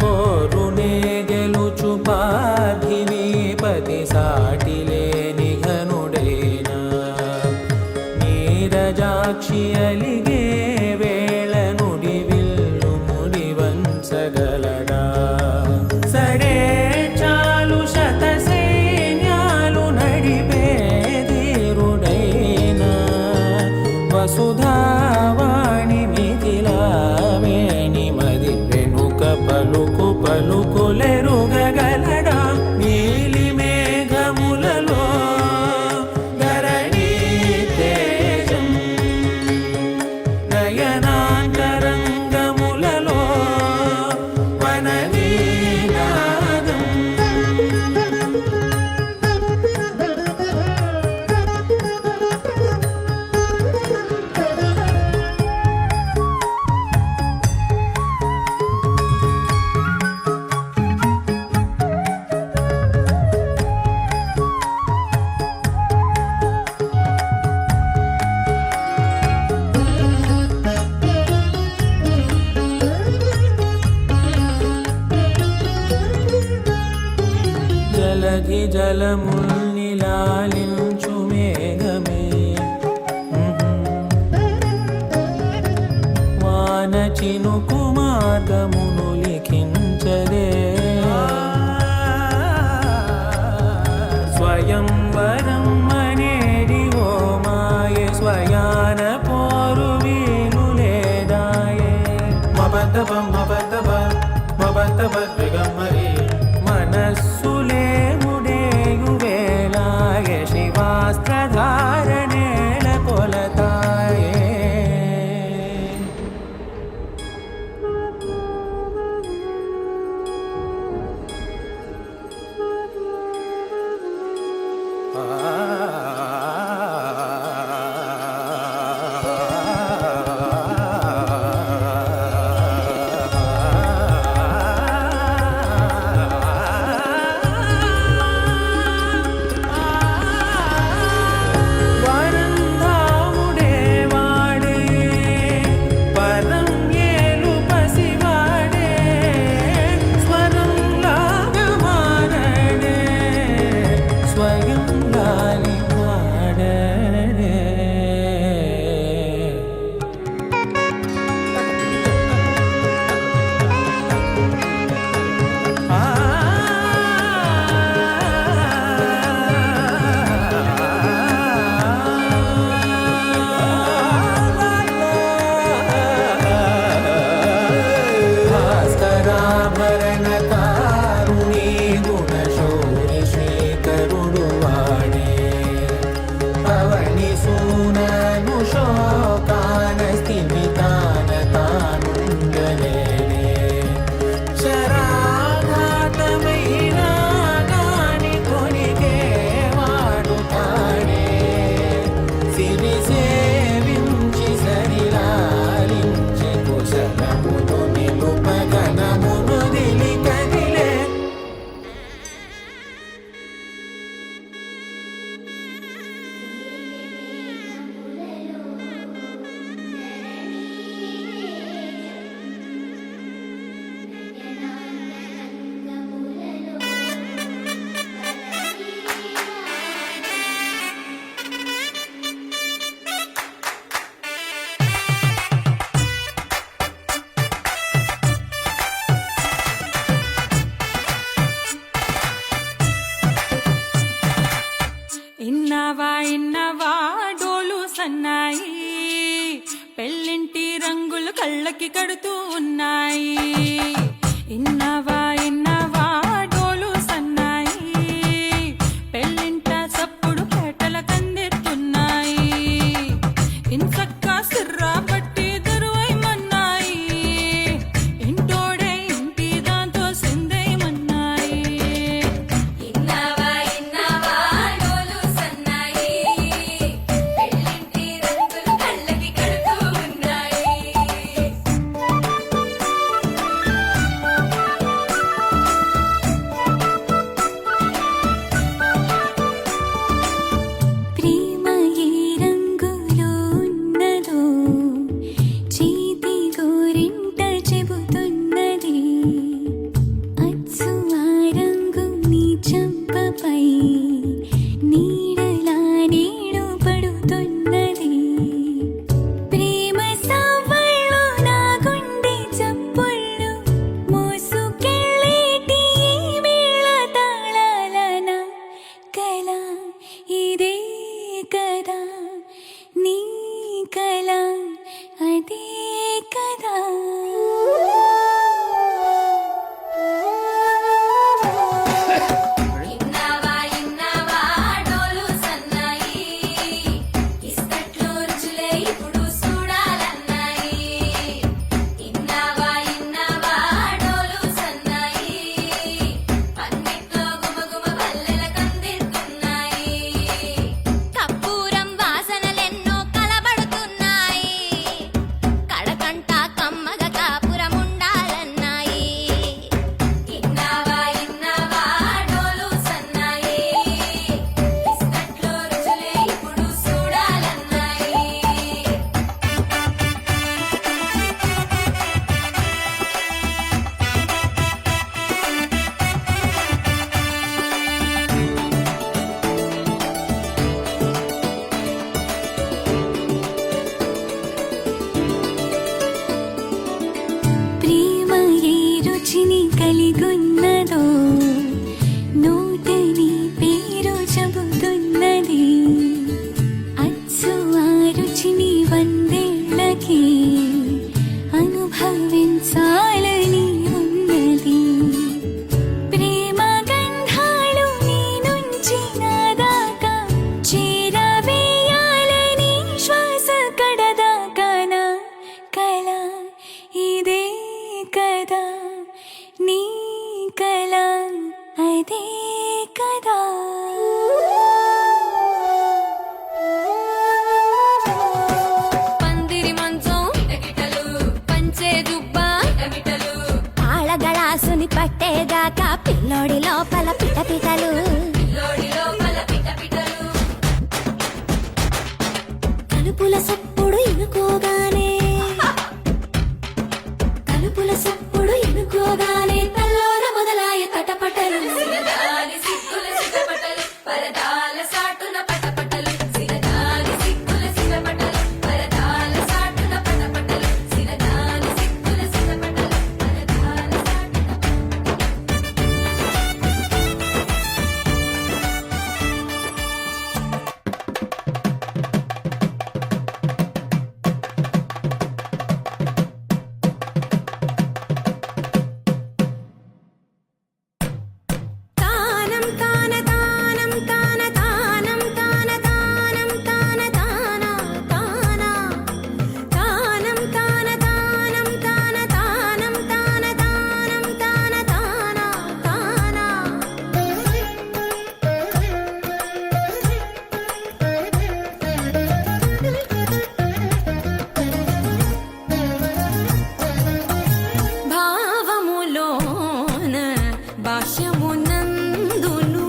పోరునే గెలుచు పార్థివీపతి సాటిలేని ఘనుడైనా నీరజాక్షి అలిగే వేళ నుడి విల్లు ముడి వంచగలడా సడే చాలు శత సైన్యాలు నడిపే ధీరుడైనా వసుధావాణి మిథిలావేణి మది వెనుక పలుకు పలుకులెరుగగలడా నీలి మేఘములలో ధరణీ తేజం నయనాంతరంగములలో వననీనాదం జలధి జలముల్ని లాలించు మేఘమే వాన చినుకు మార్గమును లిఖించదే స్వయంవరం అనేడి ఓ మాయే స్వయాన పోరు వీలు లేదాయే మబద్దబ దిగమ్మరి మనస్సులే ముడేయు వేళాయ శివాస్త్రధారణేల కొలతాయే వరంధాముడే వాడే పరం ఏలు పసివాడే స్వరం లాగా మారడే స్వయం లాలి పాడడే భాస్కరాభరణ కారుణీ గుణశౌరి శ్రీకరుడు వాడే పవని సూనను శోకాన స్థిమితాన తానుండలేనే శరాఘాతమైనా గాని కొనికే వాడుతాడే సిరి సేవించి సరిలాలించి కుశలమును నిలుపగనమును దిలి కదిలే ఇన్నవా డోలు సన్నాయి పెళ్ళింటి రంగులు కళ్ళకి కడుతూ ఉన్నాయి ఇన్నవా డోలు సన్నాయి పెళ్ళింట సప్పుడు పేటల కందెత్తున్నాయి ఇంచక్క సిర్రా పట్టి దరువైమన్నాయి ఇంటోడే ఇంటి దాంతో సిందేయమన్నాయి డోలు సన్నాయి పెళ్ళింటి రంగులు కళ్ళకి కడుతూ ఉన్నాయి నీడలా నీడు పడుతున్నది ప్రేమ సవ్వళ్ళు నా గుండె చప్పుళ్ళు మోసుకెళ్ళేటి ఈ మేళ తాళాలన కల ఇదే కదా నీ కల అదే కదా ఇన్నావా ఇన్నావా డోలు సన్నాయి ఇస్తట్లో రుచులే ఇప్పుడు చూడాలన్నాయి ఇన్నావా ఇన్నావా డోలు సన్నాయి పన్నెట్లో గుమగుమ పల్లెల కందిస్తున్నాయి కప్పూరం వాసనలెన్నో కలబడుతున్నాయి కడకంట కమ్మగ కాపురం ఉండాలన్నాయి ఇన్నావా ఇన్నావా డోలు సన్నాయి ఇస్తట్లో రుచులే ఇప్పుడు చూడాలన్నాయి ప్రేమ ఏ రుచిని కలిగున్నదో నోటని పేరు చెబుతున్నది అచ్చు ఆ రుచిని వందేళ్ళకి అనుభవించాలని ఉన్నది ప్రేమ గంధాలు నీ నుంచి నా దాకా చేరవేయాలని శ్వాస కడదాకానా కల ఇదే కదా నీ కల అదే కదా పందిరి మంచం కిటకిటలు పంచే దుబ్బ కిటమిటలు తాళగళాసుని పట్టేదాకా పిల్లోడి లోపల పిటపిటలు లోడి లోపల పిటపిటలు తలుపుల సప్పుడు ఇనుకోగానే తలుపుల సప్పుడు ఇనుకోగానే తల్లోన మొదలాయ తటపటలు సిరదాని సిగ్గుల సిగపటలు పరదాల సాటున పటపటలు సిరదాని సిగ్గుల సిగపటలు పరదాల సాటున పటపటలు సిరదాని సిగ్గుల సిగపటలు పరదాల సాటున తానం తాన తానం తాన తానం తాన తానం తాన తాన తాన తానం తాన తానం తాన తానం తాన తానం తాన తాన భావములోన భాష్యమునందును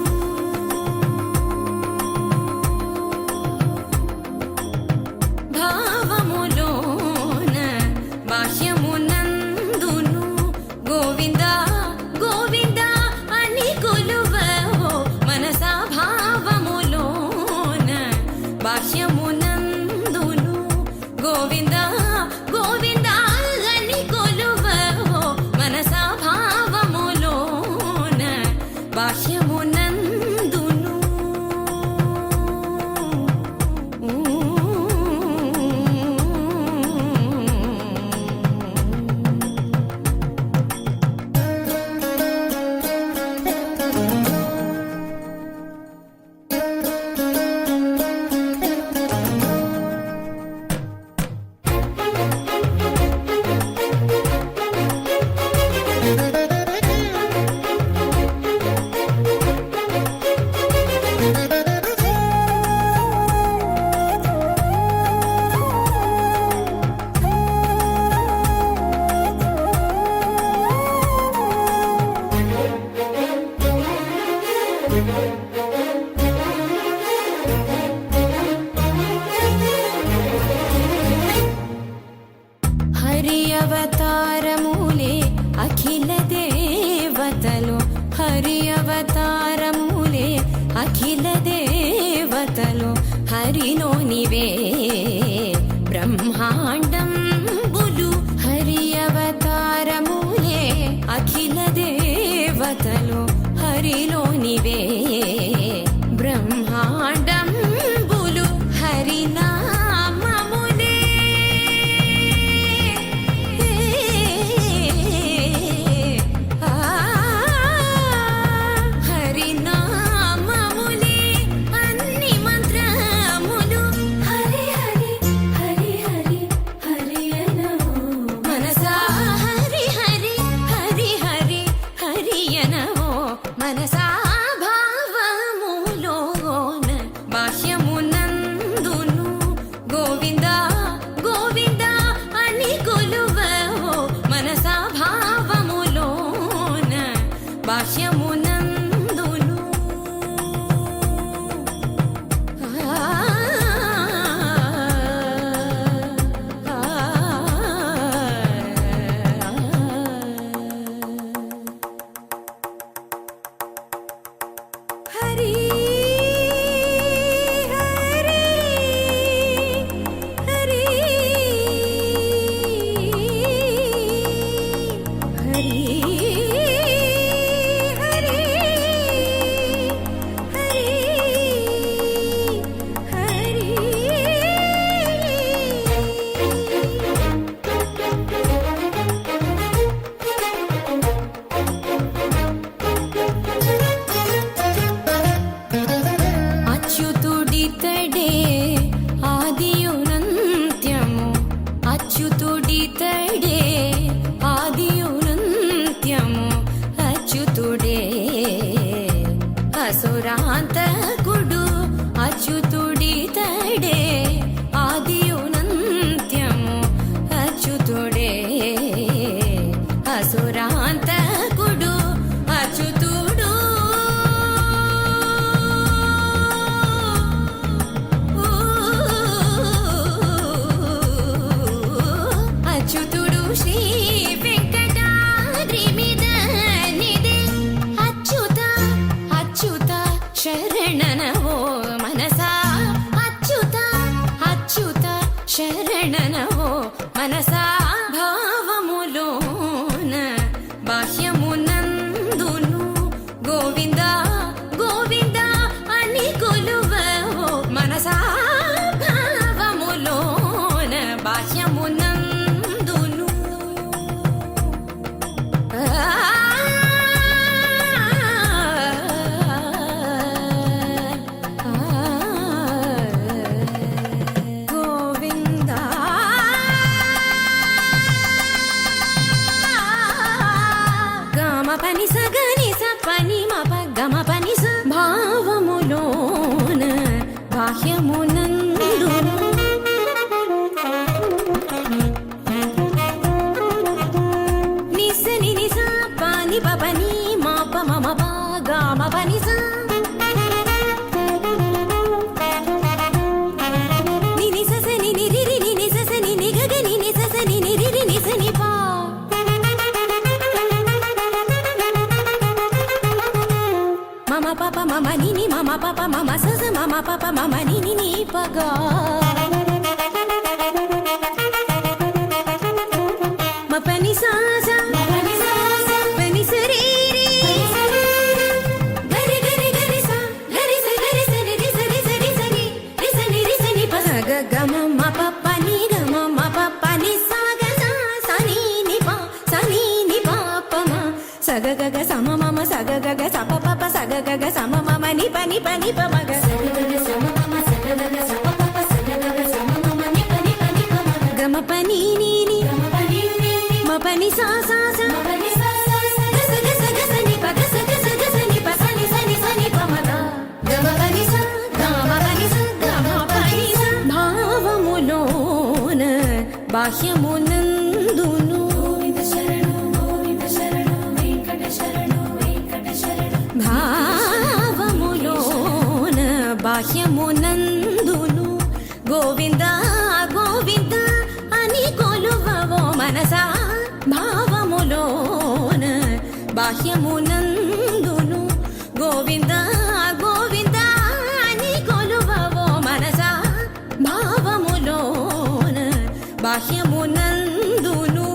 భావములోన భాష్యమునందును గోవింద గోవింద అని కొలువవో మనసా భావములోన భాష్యమునందును గోవింద గోవింద అని కొలువవో మనసా భావములోన భాష్యమునందును అఖిల దేవతలు హరిలోనివే బ్రహ్మాండంబులు హరి అవతారములే అఖిల దేవతలు హరిలోనివే బ్రహ్మాండంబులు హరినామములే హరినామములే అన్ని మంత్రములు హరి హరి హరి హరి హరి అనవో మనసా హరి హరి హరి హరి హరి అనవో మనసా భావములోన బాహ్యమునందును గోవింద గోవింద అని కొలువవో మనసా భావములోన బాహ్యమునందును హరి హరి హరి హరి హరి అచ్యుతుడితడే ఆదియునంత్యము అచ్యుతుడితడే ఆదియునంత్యము అచ్యుతుడే అసురాంతకుడు అచ్యుతుడితడే ఆదియునంత్యము అచ్యుతుడే అసురాంతకుడు అచ్యుతుడు అచ్యుతుడు శ్రీ వెంకటాద్రి మీద నిదే అచ్యుత అచ్యుత శరణనవో మనసా అచ్యుత అచ్యుత శరణనవో మనసా భావములోన బాహ్యమునందును గోవింద గోవింద అని కొలువవో మనసా భావములోన బాహ్యమునందును గోవింద గమ పని సగని సపని మప గమ పని స భావములోన బాహ్యమునందును నిసని నిస పాని పపని మాప మమ పా గమ పని స నిని సస నిని రిరి నిని సస నిని గగ నిని సస నిని రిరి నిస ని పా మమ పాప మమ నిని మమ పాప మమ సస మమ పాప మమ నిని ని పగా మపని సాసా పని సరీరి గరి గరి గరి సా గరి స గరి స రి స రి స రి స రి రి స ని రి స ని ప స గ గ మ మ ప ప ని గ మ మ ప ప ని సా గ సా స ని ని ప స ని ని ప ప మ స గ గ గ స మ మ మ స గ గ గ స ప ప ప స గ గ గ స మ మ మ ని ప ని ప ని ప మ గ స గ గ గ స మ మ మ స గ గ గ స ప ప ప స గ గ గ స మ మ మ ని ప ని ప ని ప మ గ మ ప ని ని ని మ ప ని సా సా సా గ స గ స గ స ని ప గ స గ స గ స ని ప స ని స ని స ని ప మ గ గ మ ప ని స గ మ ప ని స గ మ ప ని స భావములోన బాహ్యమునందును గోవింద శరణు వెంకట శరణు భావములోన బాహ్యమునందును గోవింద గోవింద అని కొలువవో మనసా భావములోన బాహ్యమునందును గోవింద గోవింద బాహ్యమునందును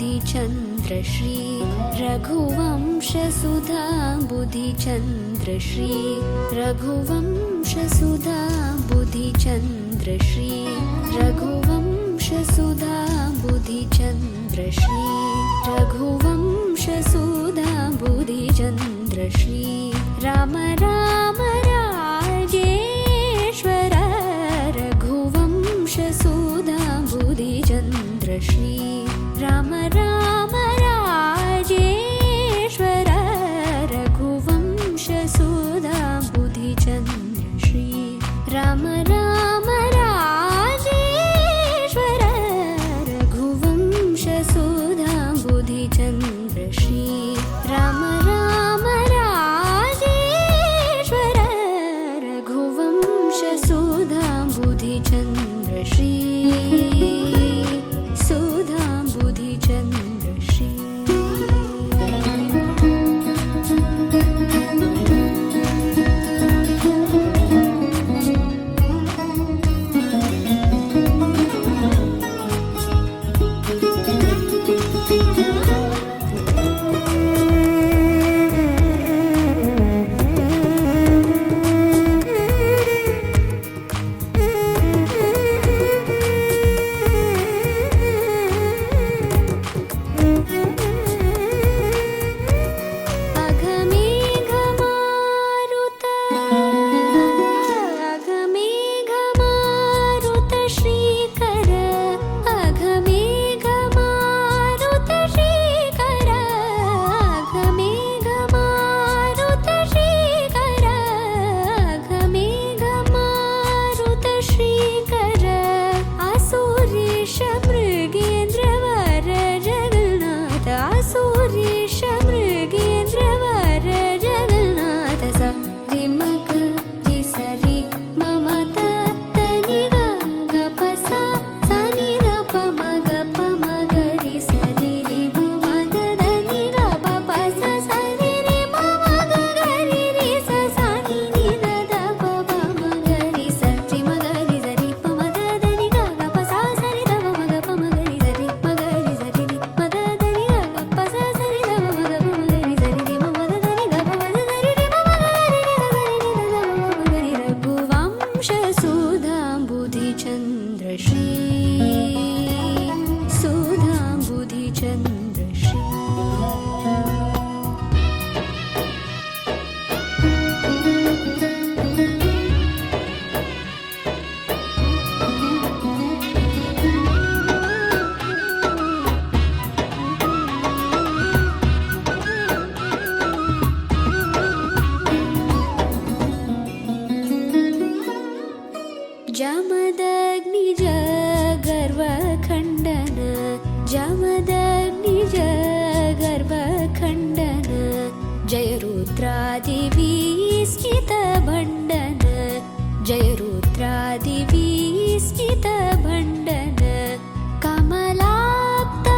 रघुवंशसुधाम्बुधिचन्द्रश्री रघुवंशसुधाम्बुधिचन्द्रश्री रघुवंशसुधाम्बुधिचन्द्रश्री रघुवंशसुधाम्बुधिचन्द्रश्री रघुवंशसुधाम्बुधिचन्द्रश्री राम राम राजेश्वर रघुवंशसुधाम्बुधिचन्द्रश्री राम राम राजेश्वर रघुवंशसुधाम्बुधिचन्द्रश्री राम राम राजेश्वर रघुवंशसुधाम्बुधिचन्द्रश्री राम राम राजेश्वर रघुवंशसुधाम्बुधिचन्द्रश्री सुधाम्बुधिचन्द्रश्री जमदग्निज गर्वखण्डन जमदग्निज गर्वखण्डन जय रुद्रादिविस्मितभण्डन जय रुद्रादिविस्मितभण्डन कमलाप्त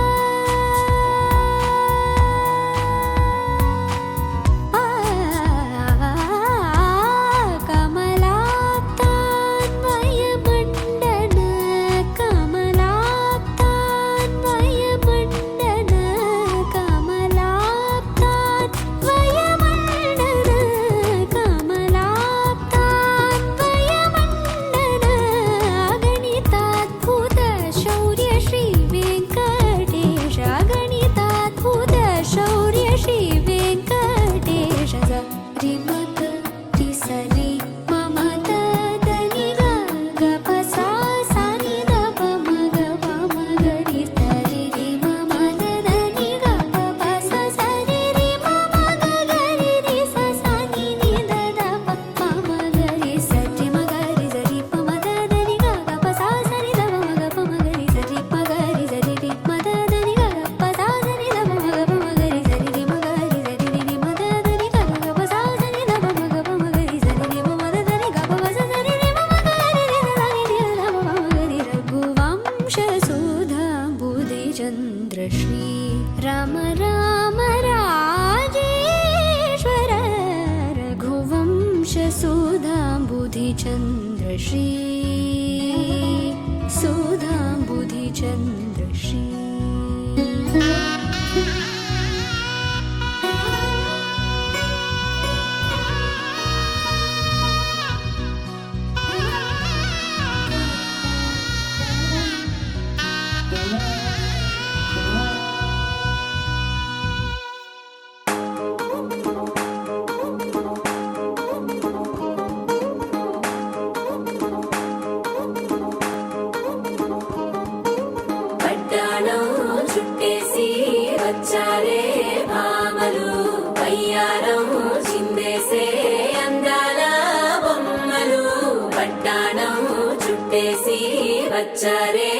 వచ్చారే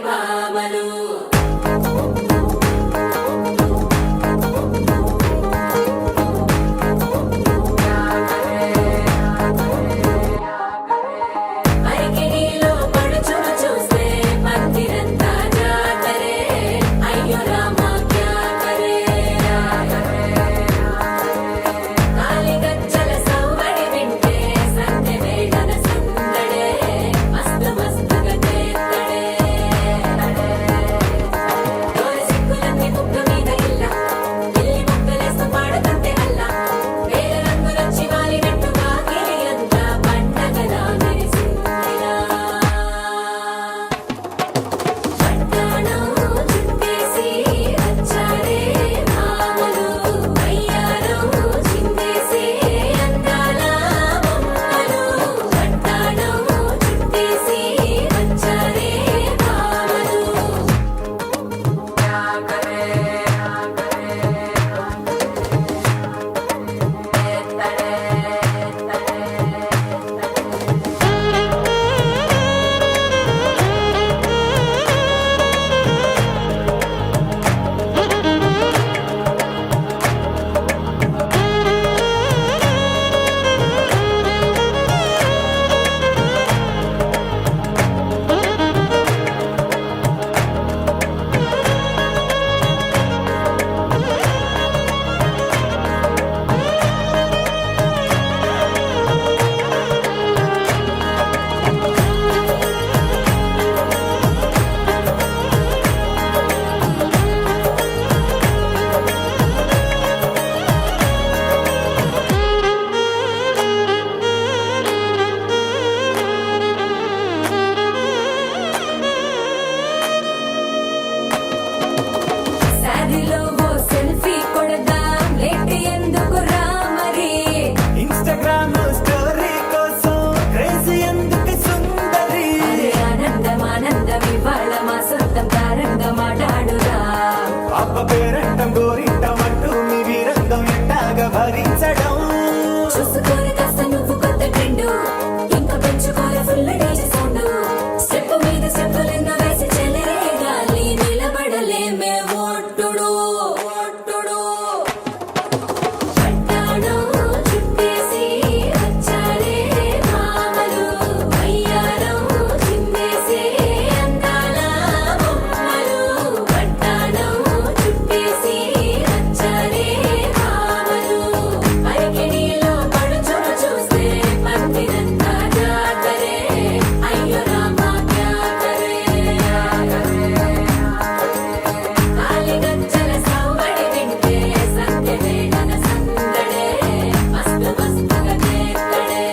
భామలు అరికిడిలో పడుచును చూస్తే పందిరంతా జాతరే అయ్యో రామా క్యా కరే కాలిగజ్జల సౌవడి వింటే సంధ్య వేళన సందడే మస్తు మస్తుగా చేత్తడే డోలి సిక్కులన్నీ ముక్క మీద ఇల్ల పిల్లి ముక్కలేస్తూ పాడుతుంటే అల్లా వేల రంగులొచ్చి వాలినట్టుగా గిరి అంతా పండగలా మెరిసిందిరా పట్టాణం చుట్టేసి వచ్చారే భామలు అయ్యారం చిందేసి అందాల బొమ్మలు పట్టాణం చుట్టేసి వచ్చారే భామలు శారీలో ఓ సెల్ఫీ కొడదాం లేట్ ఎందుకు రా మరి ఇన్స్టాగ్రామ్ స్టోరీ కోసం క్రేజీ ఎందుకు సుందరి అరే ఆనందం ఆనందం ఇవాళ మా సొంతం తారంగా మాట్లాడురా అప్ప పేరంటం గోరింటం అంటూ మీ వీరంగం ఎట్టాగా భరించడం చూసుకోని కాస్త నువ్వు కొత్త ట్రెండ్ ఇంకా పెంచుకోలే ఫుల్ డేజీ సౌండ్ స్టెప్ మీద స్టెప్పులెన్నో వేసి చెలరే గాలి నిలబడలేమే ఒట్టుడు ఒట్టుడు పట్టాణం చుట్టేసి వచ్చారే భామలు అయ్యారం చిందేసి అందాల బొమ్మలు పట్టాణం చుట్టేసి వచ్చారే భామలు అరికిడిలో పడుచును చూస్తే పందిరంతా జాతరే అయ్యో రామా క్యా కరే కాలిగజ్జల సౌవడి వింటే సంధ్య వేళన సందడే మస్తు మస్తుగా చేత్తడే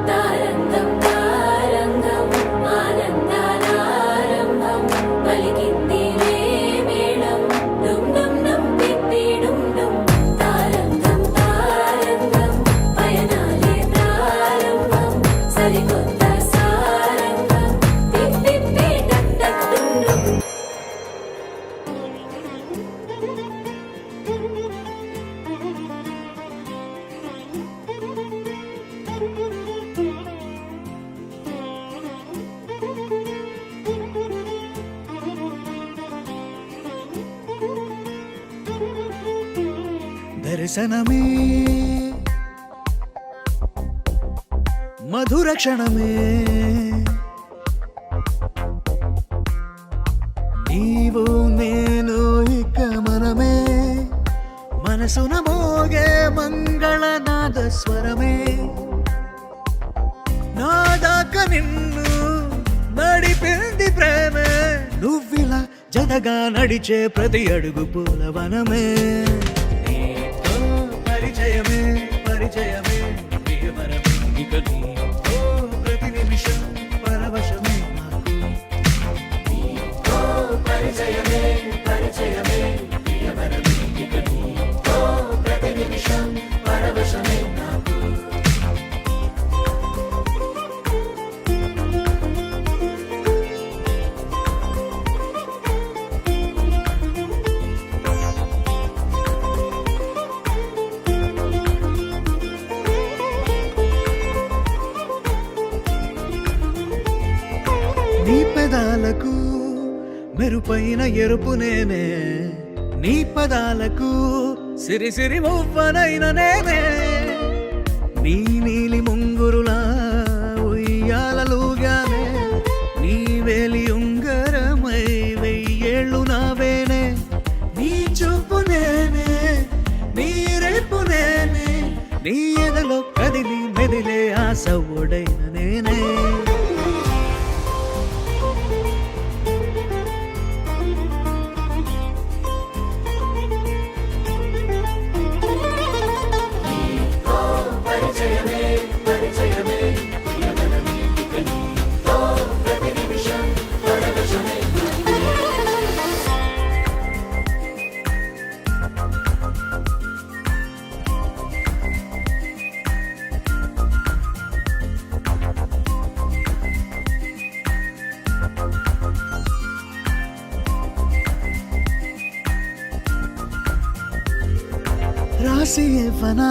తారంగం తారంగం ఆనందానారంభం పలికింది మేళం డుమ్ డుమ్ డుమ్ తిత్తి డుమ్ డుమ్ తారంగం తారంగం పయనాలే ప్రారంభం సరికొత్త సారంగం తిప్పి టక్ టక్ డుమ్ డుమ్ దర్శనమే మధుర క్షణమే నీవు నేను ఇక మనమే మనసున మోగే మంగళనాద స్వరమే నాదాక నిన్ను నడిపింది ప్రేమే నువ్విలా జతగా నడిచే ప్రతి అడుగు పూలవనమే నీతో పరిచయమే పరిచయమే ప్రియవరమే ఇక నీతో ప్రతి నిమిషం పరవశమే నాకు నీతో పరిచయమే పరిచయమే ప్రియవరమే ఇక నీతో ప్రతి నిమిషం పరవశమే నాకు పెదాలకు మెరుపైన ఎరుపు నేనే, నీ పదాలకు సిరి సిరి మువ్వనైన నేనే. నీ నీలి ముంగురులా ఉయ్యాలలుగానే, నీ వేలి ఉంగరమై వెయ్యేళ్ళు నావేనే. నీ చూపు నేనే, నీ రేపు నేనే, నీ ఎదలో కదిలి మెదిలే ఆశ ఒడైన నేనే. రాసి ఇవ్వనా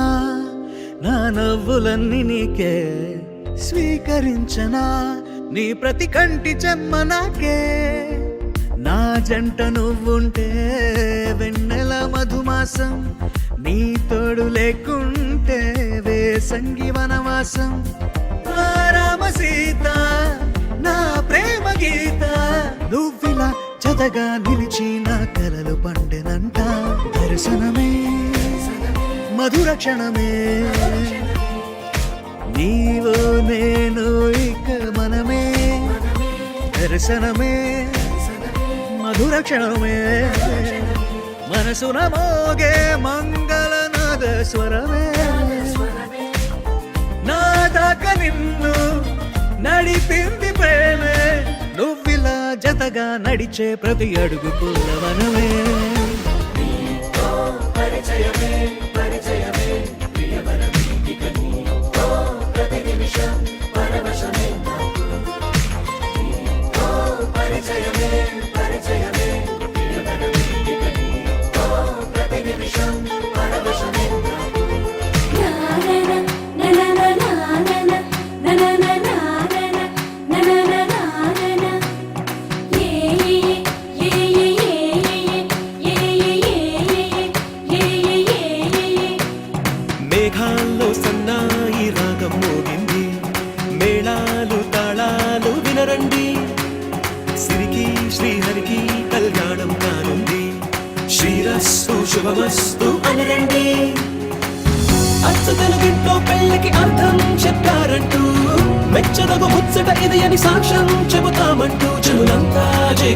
నా నవ్వులన్నీ నీకే, స్వీకరించనా నీ ప్రతి కంటి చెమ్మ నాకే. నా జంట నువ్వుంటే వెన్నెల మధుమాసం, నీ తోడు లేకుంటే వేసంగి వనవాసం. నా రామ సీత నా ప్రేమ గీత, నువ్విలా జతగా నిలిచి నా కలలు పండెనంట. దర్శనమే మధుర క్షణమే, నీవో నేను ఇక మనమే. దర్శనమే మధుర క్షణమే, మనసున మోగే మంగళనాద స్వరమే. నా దాకా నిన్ను నడిపింది ప్రేమే, నువ్విలా జతగా నడిచే ప్రతి అడుగు పూలవనమే. మేఘాల్లో సన్నాయి రాగం మోగింది, మేళాలు తాళాలు వినరండి. సిరికి శ్రీహరికి కళ్యాణం కానుంది, శ్రీరస్తు శుభమస్తు అనరండి. అచ్చ తెలుగింట్లో పెళ్ళికి అర్థం చెప్పారంటూ, మెచ్చదగు ముచ్చట ఇది అని సాక్ష్యం చెబుతామంటూ, చెవులంతా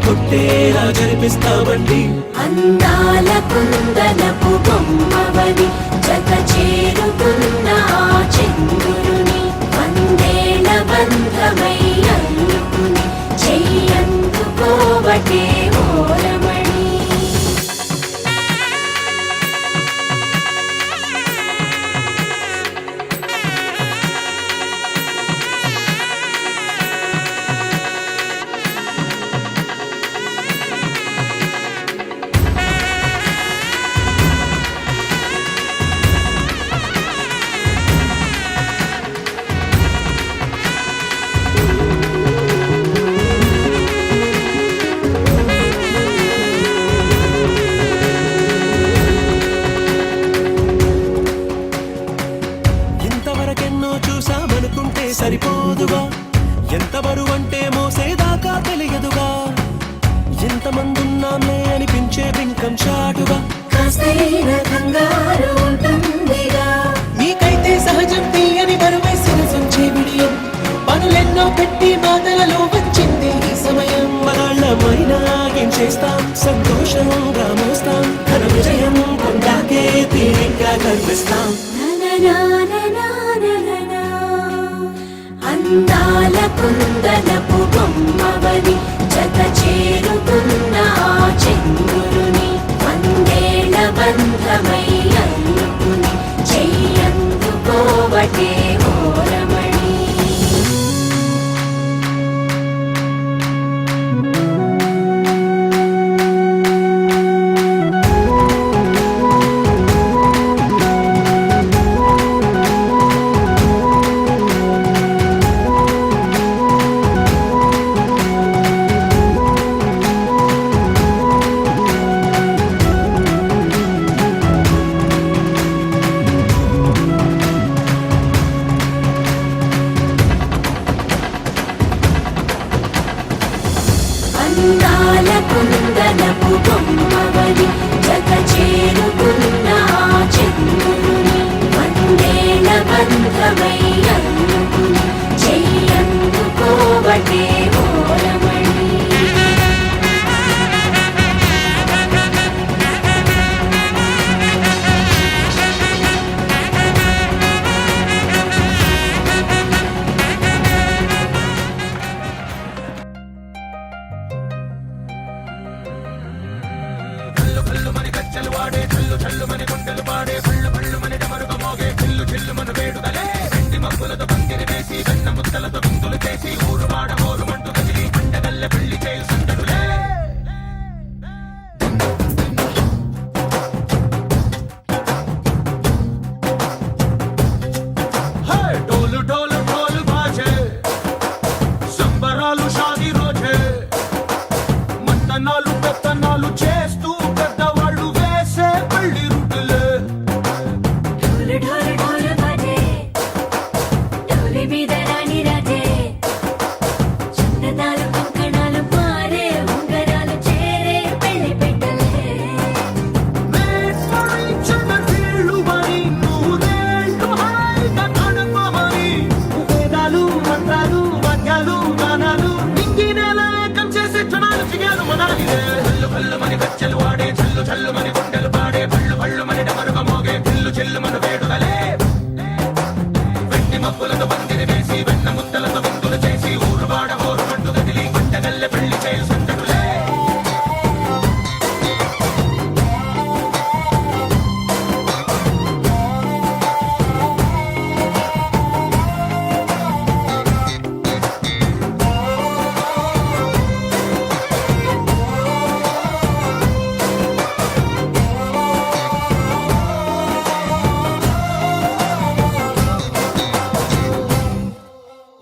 కొట్టేలా జరిపిస్తామండి. అందాల కుందనపు బొమ్మవని జత చేరుకున్న ఆ చంద్రుని, వందేళ్ల బంధమై అల్లుకుని చెయ్యందుకోవటే ఓరమణి. చూసామనుకుంటే సరిపోదుగా, ఎంత బరువంటే మోసేదాకా తెలియదుగా. ఎంతమందున్నామే అనిపించే బింకం చాటుగా, కాస్తైన కంగారు ఉంటుందిగా. నీకైతే సహజం తీయని బరువేసిన సంచే విడియం, పనులెన్నో పెట్టి బాధలలో వచ్చింది ఈ సమయం. మనాళ్ళమైనా ఏం చేస్తాం, సంతోషంగా మోస్తాం, ఘన విజయం పొందాకే తీరిగ్గా కనిపిస్తాం. అందాల కుందనపు బొమ్మవని జత చేరుకున్న ఆ చంద్రుని, వందేళ్ల బంధమై అల్లుకుని చెయ్యందుకోవటే ఓరమణి. అందాల కుందనపు బొమ్మవని జత చేరుకున్న ఆ చంద్రుని వందేళ్ల బంధమై అందుకుని చెయ్యందుకోవటే ఓరమణి డోలు డోలు డోలు బాజే సంబరాలు షాదీ రోజే మంతనాలు పెత్తనాలు చేస్తూ పెద్దవాళ్ళు వేసే పెళ్లి రుట్టులే ఢోలు ఢోలు ఢోలు బాజే ఢోలి మీద రాణి రాజే చందనాలు కంకణాలు మారే ఉంగరాలు చేరే పెళ్లి పెట్టలే మేస్మరించిన వీళ్ళువని నూరేళ్ళు హాయిగా గడపమని వేదాలు మంత్రాలు వాద్యాలు గానాలు నింగినేల ఏకం చేసే క్షణాలు చిగాలు మనాలిదే హల్లు హల్లు మని గజ్జలు వాడే చల్లు చల్లు మని గుండెలు పాడే పళ్ళు పళ్ళు మని డమరుగ మోగే చిల్లు చిల్లు మన వేడుదలే వెండి మబ్బులతో పందిరి వేసి వెన్న ముద్దలతో విందులు చేసి ఊరు వాడ హోరు మంటు గదిలి పంటగల్లె పెళ్లి చేయు సందడులే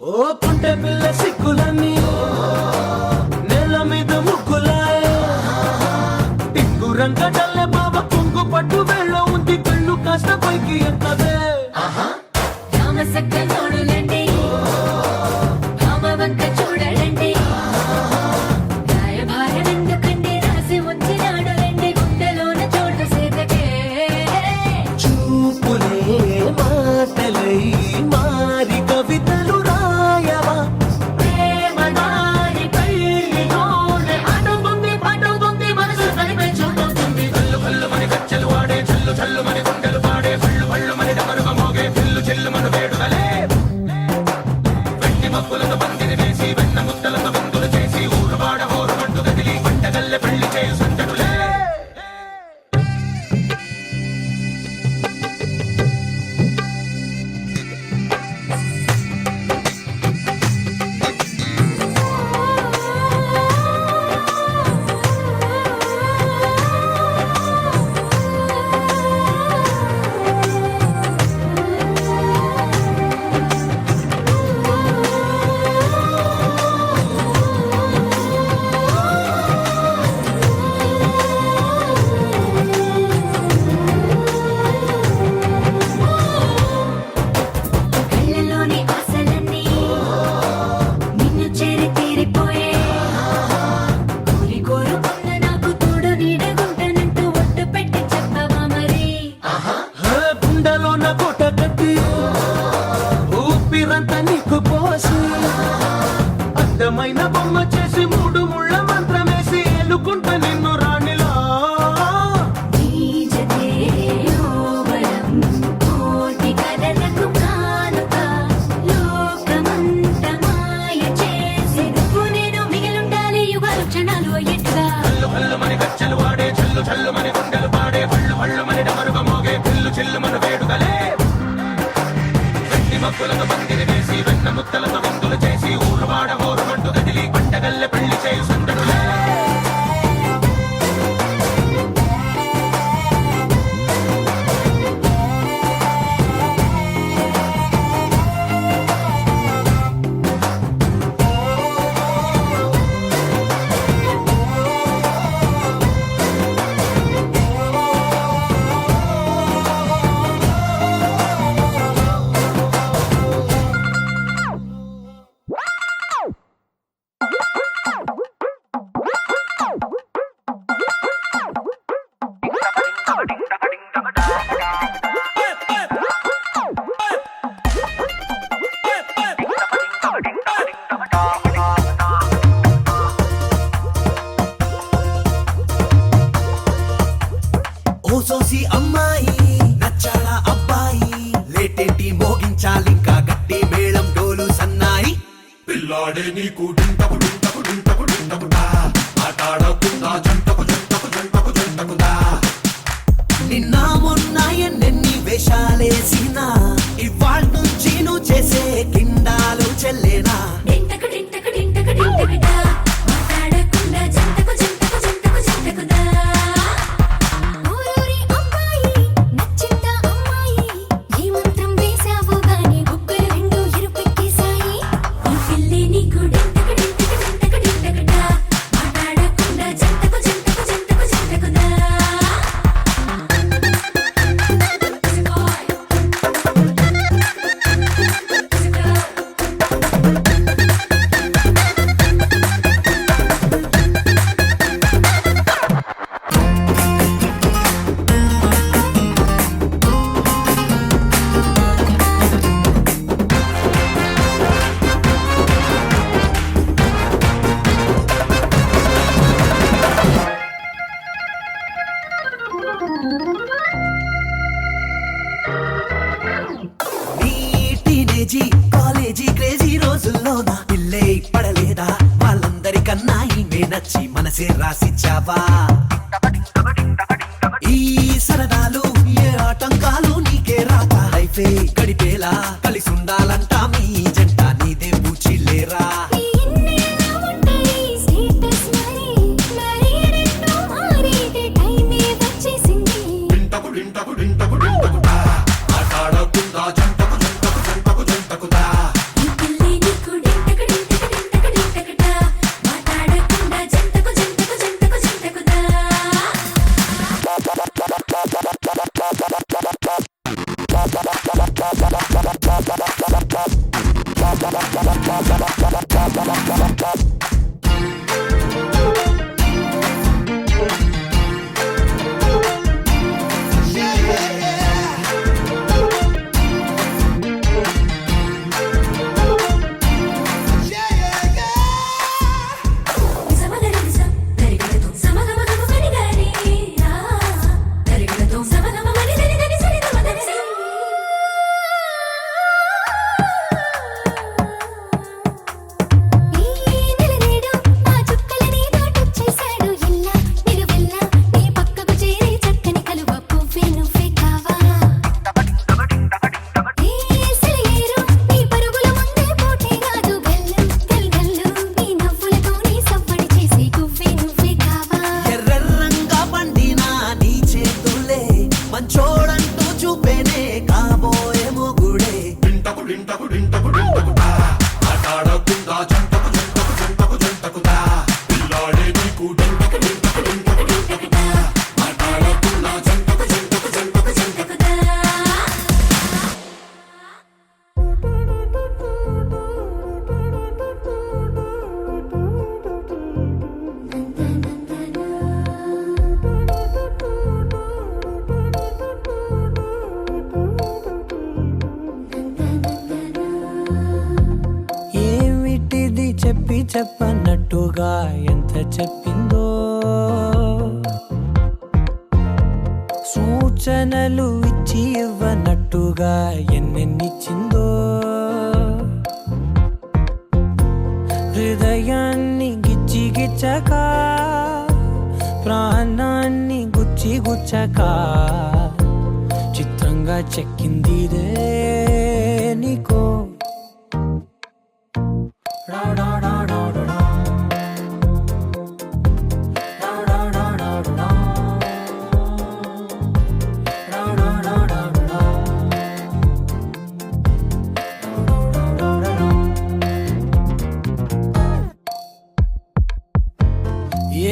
ఓ పుంటె పిల్ల సిక్కులన్నీ నేల మీద ముగ్గులాయ టింగు రంగడల్లె బాబ కుంగు పట్టు వేళ్ళ ఉంది కళ్ళు కాస్త పైకి ఎత్తదే రామసక్క నోడులండి భామవంక చూడలండి రాయభారం ఎందుకండి రాసి ఉంచినాడు రండి గుండెలోన చోటు సేతకే చూపులే మాటలై మారి కవితలు రాయవా ప్రేమ దారి పెళ్లిలోనే అడుగుంది పడుగుంది మనసు కలిపే చూపుతుంది కల్లు కల్లు మని గజ్జలు వాడే చల్లు చల్లు మని గుండెలు పాడే పళ్ళు పళ్ళు మని డమరుగ మోగే చిల్లు చిల్లు మన వేడుదలే వెండి మబ్బులతో పందిరి వేసి వెన్న ముద్దలతో విందులు చేసి ఊరు వాడ హోరు మంటు గదిలి పంటగల్లె పెళ్లి చేయు సందడులే కళ్ళలోని ఆశలన్నీ నిన్ను చేరి తీరిపోయే కోరి కోరుకున్న నాకు తోడు నీడగుంటానంటూ ఒట్టు పెట్టి చెప్పవా మరి గుండెలోన కోట కట్టి ఊపిరంతా నీకు పోసి అందమైన బొమ్మ చేసి మూడు ముళ్ళ మంత్రమేసి ఎలుకుంట నిన్ను రాణిలా నీ జతే యోవరం కోటి కథలకు కానుక లోకమంత మాయ చేసి నువ్వు నేను మిగిలుండాలి యుగాలు క్షణాలు అయ్యేట్టుగా కల్లు కల్లు మని గజ్జలు వాడే చల్లు చల్లు మని గుండెలు పాడే పళ్ళు పళ్ళు మని డమరుగ మోగే చిల్లు చిల్లు మన వేడుదలే వెండి మబ్బులతో పందిరి వేసి వెన్న ముద్దలతో విందులు చేసి ఊరు వాడ హోరు మంటు గదిలి పంటగల్లె పెళ్లి చేయు సందడులే నిన్న మొన్న ఎన్నెన్ని వేషాలేసినా ఇవాళ నుంచి నువ్వు చేసే కిండాలు చెల్లేనా డింటకు డింటకు డింటకు డింటకుడా మాట్లాడకుండా జంటకు జంటకు జంటకు జంటకుదా ఊరూరి అమ్మాయి నచ్చిందా అమ్మాయి ఈ మంత్రం వేసావు గాని గుక్కలు రెండు ఇరుపెక్కేశాయి ఈ పిల్లి నీకు డింటకు డింటకు డింటకు డింటకుడా మాట్లాడకుండా జంటకు జంటకు జంటకు జంటకుదా నీ టీనేజీ కాలేజీ క్రేజీ రోజుల్లో నా పిల్లే పడలేదా వాళ్ళందరికన్నా ఈమె నచ్చి మనసే రాసిచ్చావా ఈ సరదాలు ఏ ఆటంకాలు నీకే రాక లైఫే గడిపేలా కలిసి ఉండాలంట మీ జంట నీదే పూచిలేరా ఇన్నేళ్ళ ఉంటాయి స్టేటస్ మరి మరి రెండు మారేదే టైమే వచ్చేసింది ఈ పిల్లి నీకు డింటకు డింటకు డింటకు డింటకుడా మాట్లాడకుండా జంటకు జంటకు జంటకు జంటకుదా సమగరిసం దరిగడతో సమగమగమ మనిగాని దరిగడతో సమగమ మని దరి దరి సరి దమ దరి సరి ఈ నెలనేడు ఆ చుక్కలని దాటొచ్చేశాడు ఎల్లా నిలువెల్లా నీ పక్కకు చేరి చక్కని కలువ పువ్వే నువ్వే కావా ఈ సెలయేరు నీ పరుగుల ముందే పోటే కాదు గల్లు గల్ గల్లు నీ నవ్వులతో నీ సవ్వడి చేసి గువ్వే నువ్వే కావా ఎర్రెర్రంగా పండినా నీ చేతులే మంచోడంటూ చూపేనే కాబోయే మొగుడే ఏమిటిది చెప్పి చెప్పన్నట్టుగా ఎంత చెప్పిందో సూచనలు ఇచ్చి ఇవ్వనట్టుగా ఎన్నెన్నిచ్చిందో హృదయాన్ని గిచ్చి గిచ్చక ప్రాణాన్ని గుచ్చి గుచ్చక చిత్రంగా చెక్కిందిదే నీకో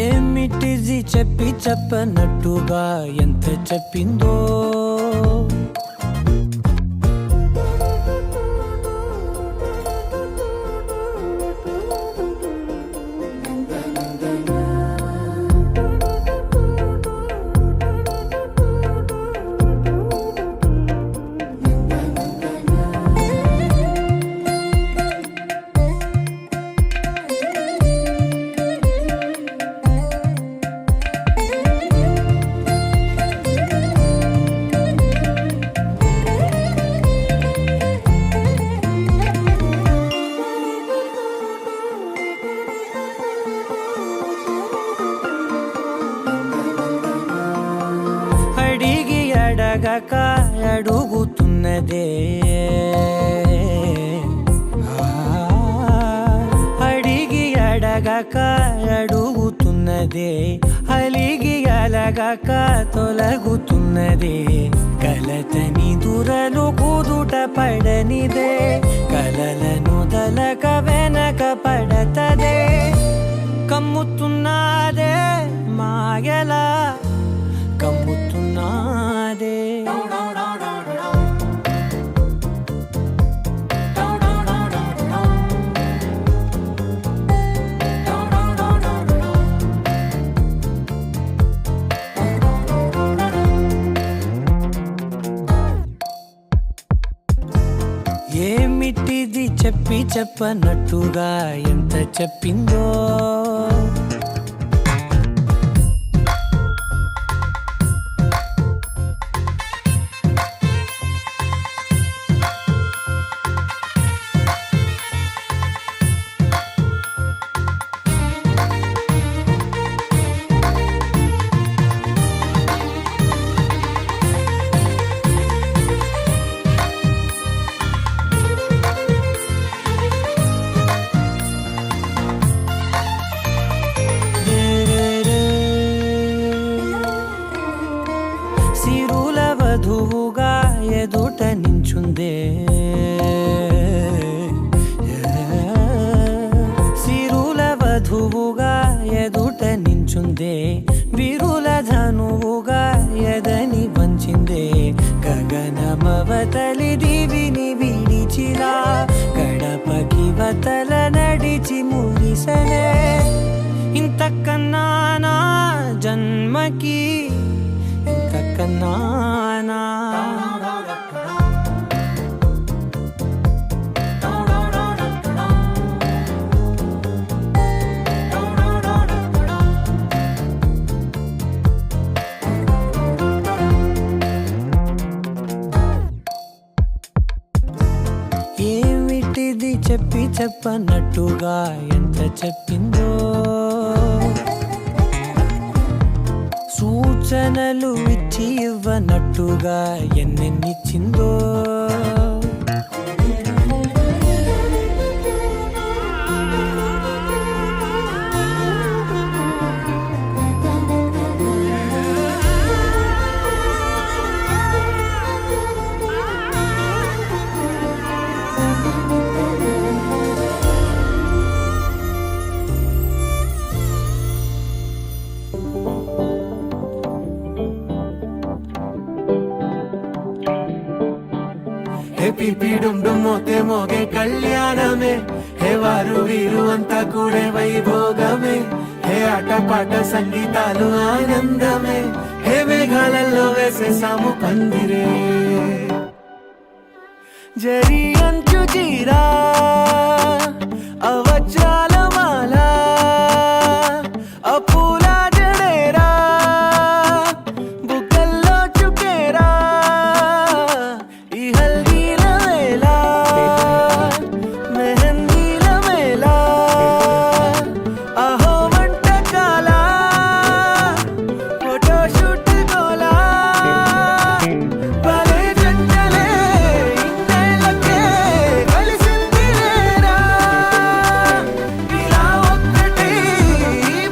ఏమిటిది చెప్పి చెప్పనట్టుగా ఎంత చెప్పిందో అడగక అడుగుతున్నదే అడిగి అడగక అడుగుతున్నదే అలిగి అలగక తొలగుతున్నదే కలతని దురలు కుదుట పడనిదే కలలను దలక వెనక పడతదే కమ్ముతున్నదే మాయలా కమ్ముతున్నదే ఏమిటిది చెప్పి చెప్పనట్టుగా ఎంత చెప్పిందో సిరుల వధువుగా ఎదుట నించుందే సిరుల వధువుగా ఎదుట నించుందే విరుల ధనువుగా ఎదని వంచిందే గగనమవతలి దివిని విడిచిలా గడపకి వతల నడిచి మురిసనే ఇంతకన్నా నా జన్మకి ఇంతకన్నానా ఏమిటిది చెప్పి చెప్పనట్టుగా ఎంత చెప్పిందో సూచనలు ఇచ్చి ఇవ్వనట్టుగా ఎన్నెన్నిచ్చిందో హే పిపి డుమ్ డుమ్ మోతే మోగే కళ్యాణమే హే వారు వీరు అంతా కూడే వైభోగమే హే ఆటపాట సంగీతాలు ఆనందమే హే మేఘాలలో వేసేసాము పందిరే జరి అంచు జీరా అవజ్రాల మాల అపూల జడేరా బుగ్గల్లో చుకేరా ఈ హల్దీల వేళ మెహందీల మేళ అహో వంటకాల ఫోటోషూట్ గోలా భలే జంటలే ఇన్నేళ్ళకే కలిసింది లేరా ఇలా ఒక్కటి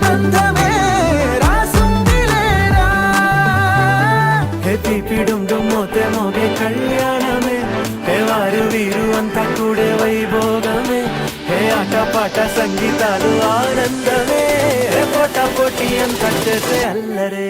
బంధమే రాసుంది లేరా హే పిపి డుమ్ డుమ్ మోతే మోగే కళ్యాణమే హే వారు వీరు అంతా కూడే వైభోగమే హే ఆటపాట సంగీతాలు ఆనందమే హే పోటా పోటీ అంతా చేసే అల్లరే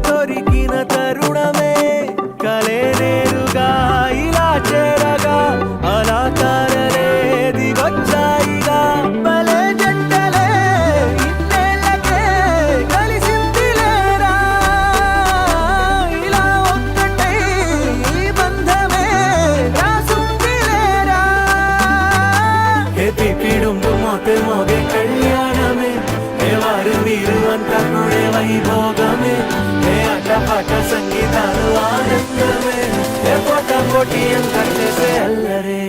దొరికిన తరుణమే కలే నేరుగా ఇలా చేరగా వైభోగమే ఏ అటపాట సంగీతాలు ఆనందమే ఏ పోటీ అంత చేసే అల్లరే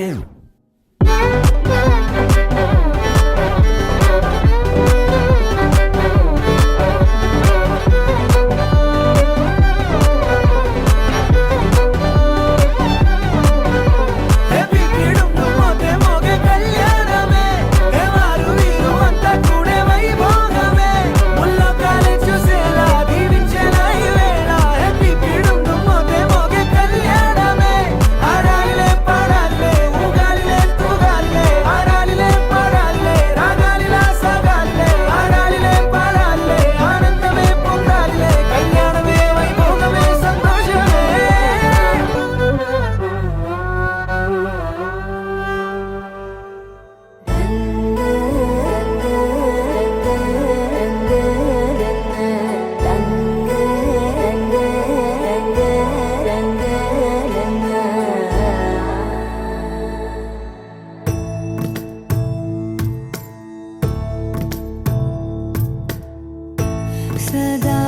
సదా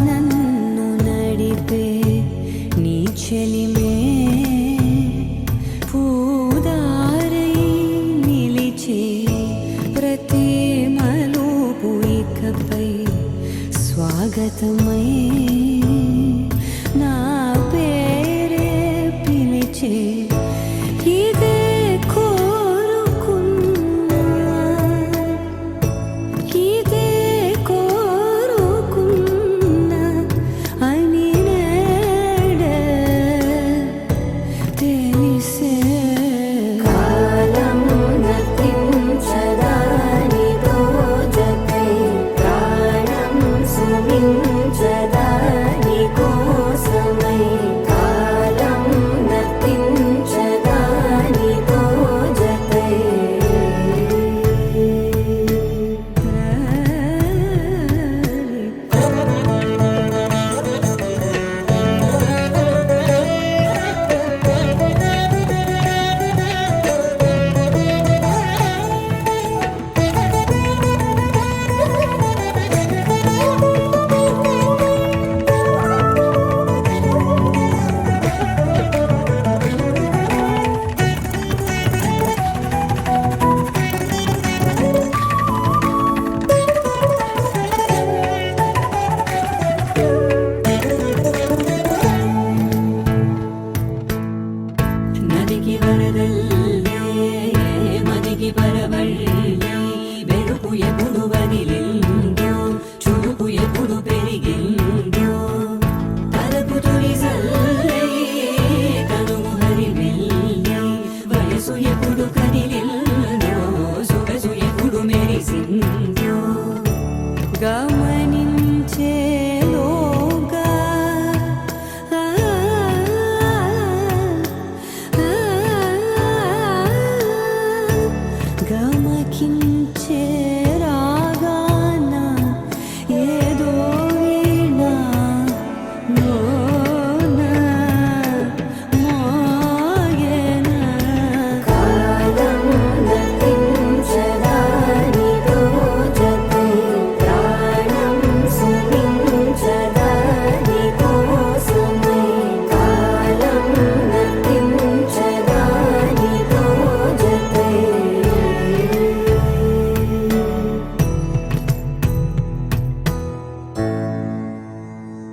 నన్ను నడిపే నీ చెలిమే పూదారై నిలిచే ప్రతి మలుపు ఇకపై స్వాగతమై నా పేరే పిలిచే